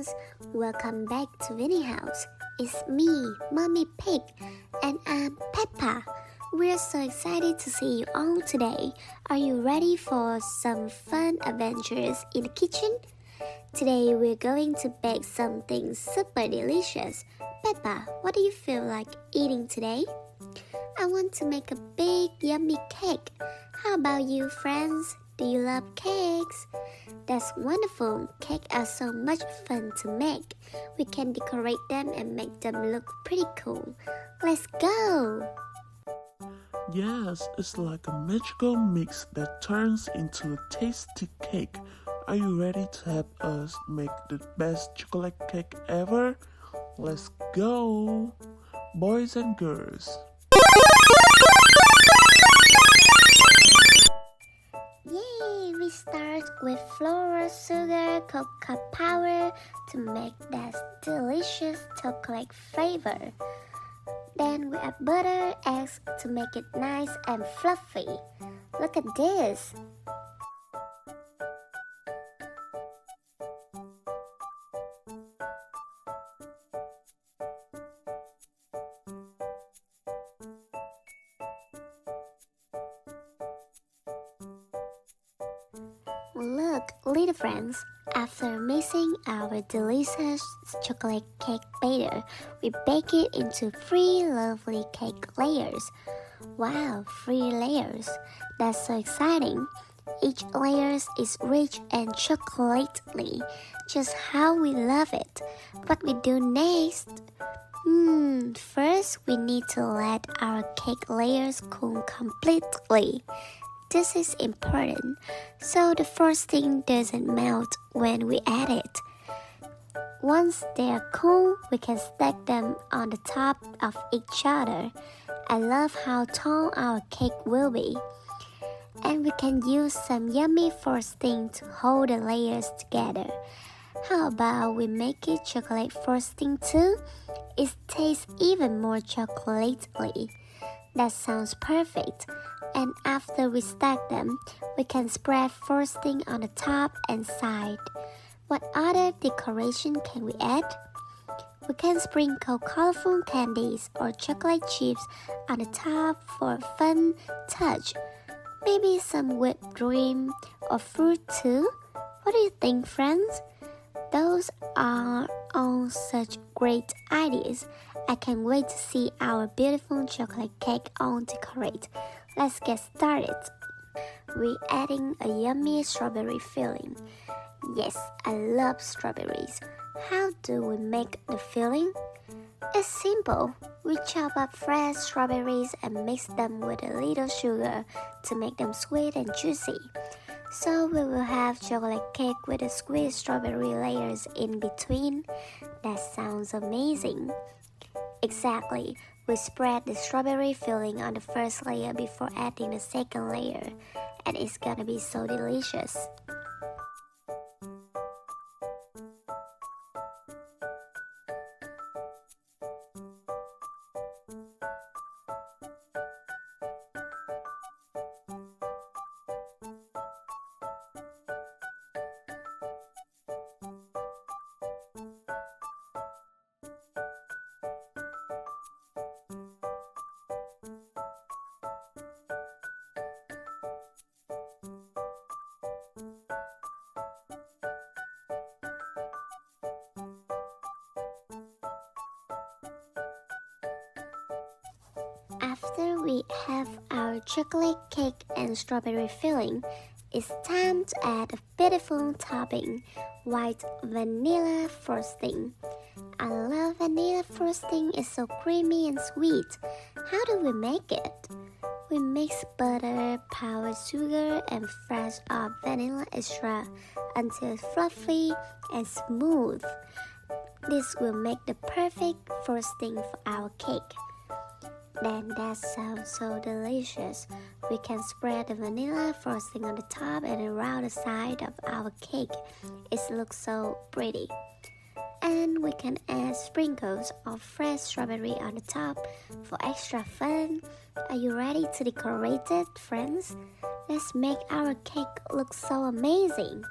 friends, welcome back to Vinnie House. It's me, Mommy Pig, and I'm Peppa. We're so excited to see you all today. Are you ready for some fun adventures in the kitchen? Today we're going to bake something super delicious. Peppa, what do you feel like eating today? I want to make a big yummy cake. How about you, friends? Do you love cakes? That's wonderful. Cakes are so much fun to make. We can decorate them and make them look pretty cool. Let's go! Yes, it's like a magical mix that turns into a tasty cake. Are you ready to help us make the best chocolate cake ever? Let's go! Boys and girls. Yay! We start with flour, sugar, cocoa powder to make that delicious chocolate flavor. Then we add butter, eggs to make it nice and fluffy. Look at this! Look, little friends, after mixing our delicious chocolate cake batter, we bake it into 3 lovely cake layers. Wow, 3 layers. That's so exciting. Each layer is rich and chocolatey, just how we love it. What we do next? First we need to let our cake layers cool completely. This is important, so the frosting doesn't melt when we add it. Once they are cool, we can stack them on the top of each other. I love how tall our cake will be. And we can use some yummy frosting to hold the layers together. How about we make it chocolate frosting too? It tastes even more chocolatey. That sounds perfect. And after we stack them, we can spread frosting on the top and side. What other decoration can we add? We can sprinkle colorful candies or chocolate chips on the top for a fun touch. Maybe some whipped cream or fruit too. What do you think, friends? Those are all such great ideas. I can't wait to see our beautiful chocolate cake all decorate. Let's get started. We're adding a yummy strawberry filling. Yes, I love strawberries. How do we make the filling? It's simple. We chop up fresh strawberries and mix them with a little sugar to make them sweet and juicy. So we will have chocolate cake with the squeezed strawberry layers in between. That sounds amazing. Exactly. We spread the strawberry filling on the first layer before adding the second layer, and it's gonna be so delicious. After we have our chocolate cake and strawberry filling, it's time to add a beautiful topping, white vanilla frosting. I love vanilla frosting, it's so creamy and sweet. How do we make it? We mix butter, powdered sugar, and fresh up vanilla extract until it's fluffy and smooth. This will make the perfect frosting for our cake. Then that sounds so delicious. We can spread the vanilla frosting on the top and around the side of our cake. It looks so pretty. And we can add sprinkles of fresh strawberry on the top for extra fun. Are you ready to decorate it, friends? Let's make our cake look so amazing.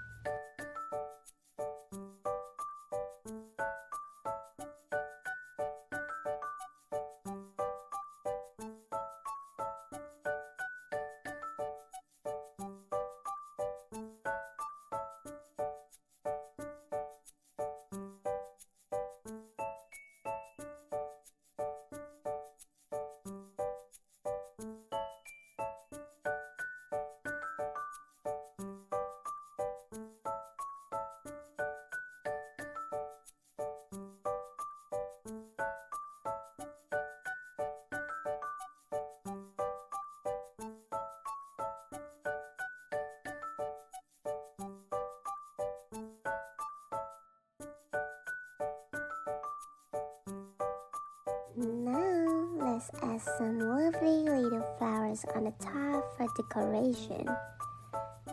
Now let's add some lovely little flowers on the top for decoration.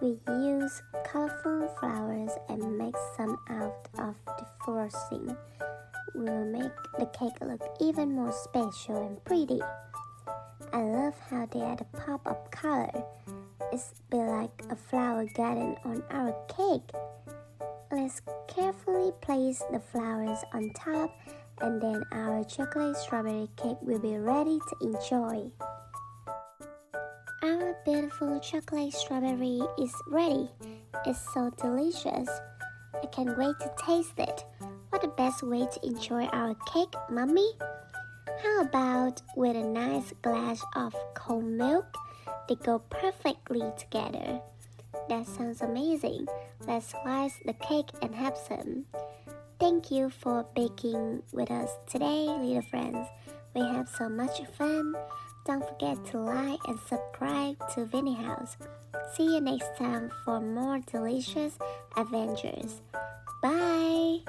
We use colorful flowers and make some out of the frosting. We will make the cake look even more special and pretty. I love how they add a pop of color. It's be like a flower garden on our cake. Let's carefully place the flowers on top, and then our chocolate strawberry cake will be ready to enjoy. Our beautiful chocolate strawberry is ready. It's so delicious. I can't wait to taste it. What the best way to enjoy our cake, Mommy? How about with a nice glass of cold milk? They go perfectly together. That sounds amazing. Let's slice the cake and have some. Thank you for baking with us today, little friends. We have so much fun. Don't forget to like and subscribe to Vinnie House. See you next time for more delicious adventures. Bye!